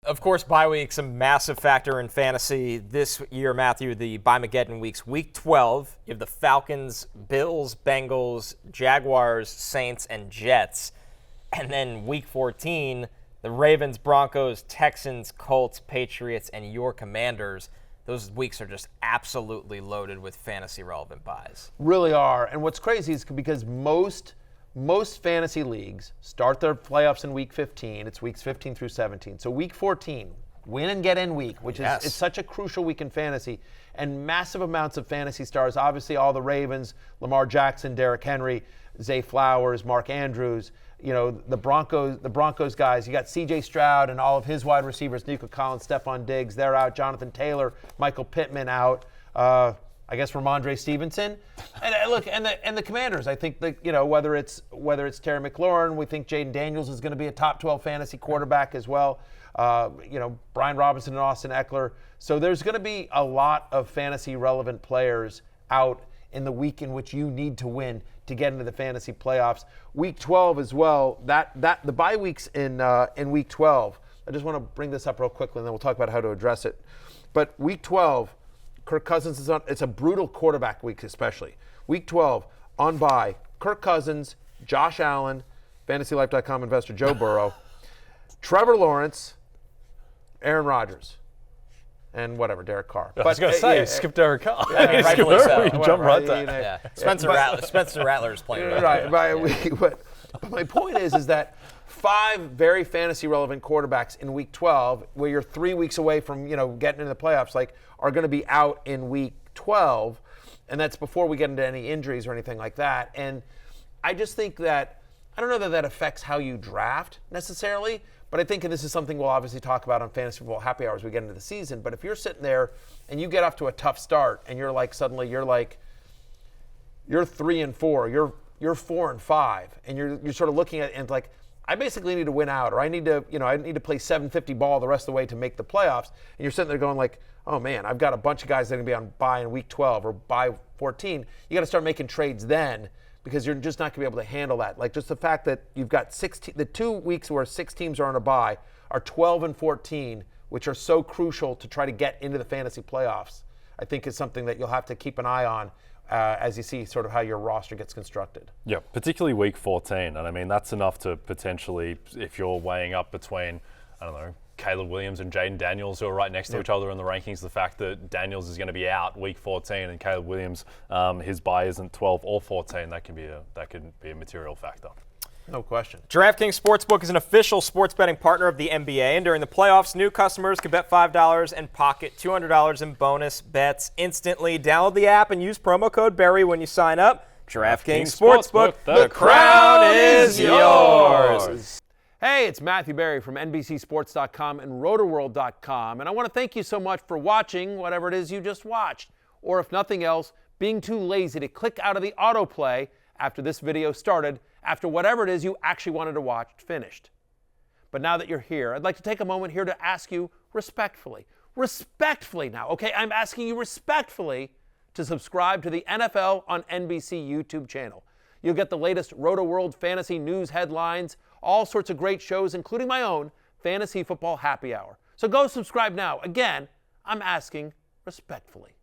Of course, bye week's a massive factor in fantasy this year, Matthew. The bye-mageddon weeks. Week 12, you have the Falcons, Bills, Bengals, Jaguars, Saints, and Jets. And then week 14, the Ravens, Broncos, Texans, Colts, Patriots, and your Commanders. Those weeks are just absolutely loaded with fantasy-relevant buys. Really are. And what's crazy is because most fantasy leagues start their playoffs in week 15. It's weeks 15 through 17. So week 14, win and get in week, which is it's such a crucial week in fantasy. And massive amounts of fantasy stars. Obviously, all the Ravens, Lamar Jackson, Derrick Henry, Zay Flowers, Mark Andrews. The Broncos guys. You got C.J. Stroud and all of his wide receivers, Nico Collins, Stephon Diggs, they're out. Jonathan Taylor, Michael Pittman out. I guess Ramondre Stevenson. And look, and the Commanders. I think whether it's Terry McLaurin, we think Jaden Daniels is going to be a top 12 fantasy quarterback as well. Brian Robinson and Austin Eckler. So there's going to be a lot of fantasy relevant players out in the week in which you need to win to get into the fantasy playoffs. Week 12 as well. The bye weeks in week 12. I just want to bring this up real quickly, and then we'll talk about how to address it. But week 12, Kirk Cousins is on. It's a brutal quarterback week, especially. Week 12 on bye. Kirk Cousins, Josh Allen, FantasyLife.com investor Joe Burrow, Trevor Lawrence, Aaron Rodgers. And whatever, Derek Carr. I was going to say, skip Derek Carr. Yeah, rightfully so. Jump right there. Spencer Rattler's playing right. But my point is that 5 very fantasy-relevant quarterbacks in Week 12, where you're 3 weeks away from getting into the playoffs, are going to be out in Week 12, and that's before we get into any injuries or anything like that. And I just think that I don't know that affects how you draft necessarily. But I think, and this is something we'll obviously talk about on Fantasy Football Happy Hour as we get into the season, but if you're sitting there and you get off to a tough start and you're 3-4, you're 4-5, and you're sort of looking at it and it's like, I basically need to win out, or I need to play 750 ball the rest of the way to make the playoffs. And you're sitting there going like, oh man, I've got a bunch of guys that are going to be on bye in week 12 or bye 14. You got to start making trades then, because you're just not going to be able to handle that. Like just the fact that you've got the 2 weeks where 6 teams are on a bye are 12 and 14, which are so crucial to try to get into the fantasy playoffs, I think is something that you'll have to keep an eye on as you see sort of how your roster gets constructed. Yeah, particularly week 14. And I mean, that's enough to potentially, if you're weighing up between, I don't know, Caleb Williams and Jaden Daniels, who are right next to each other in the rankings, the fact that Daniels is going to be out week 14 and Caleb Williams, his bye isn't 12 or 14, that can be a material factor. No question. DraftKings Sportsbook is an official sports betting partner of the NBA, and during the playoffs, new customers can bet $5 and pocket $200 in bonus bets instantly. Download the app and use promo code Barry when you sign up. DraftKings Sportsbook, the crown is yours. Hey, it's Matthew Berry from NBCSports.com and RotorWorld.com, and I want to thank you so much for watching whatever it is you just watched, or if nothing else, being too lazy to click out of the autoplay after this video started, after whatever it is you actually wanted to watch finished. But now that you're here, I'd like to take a moment here to ask you respectfully now, okay? I'm asking you respectfully to subscribe to the NFL on NBC YouTube channel. You'll get the latest Roto-World fantasy news headlines, all sorts of great shows, including my own Fantasy Football Happy Hour. So go subscribe now. Again, I'm asking respectfully.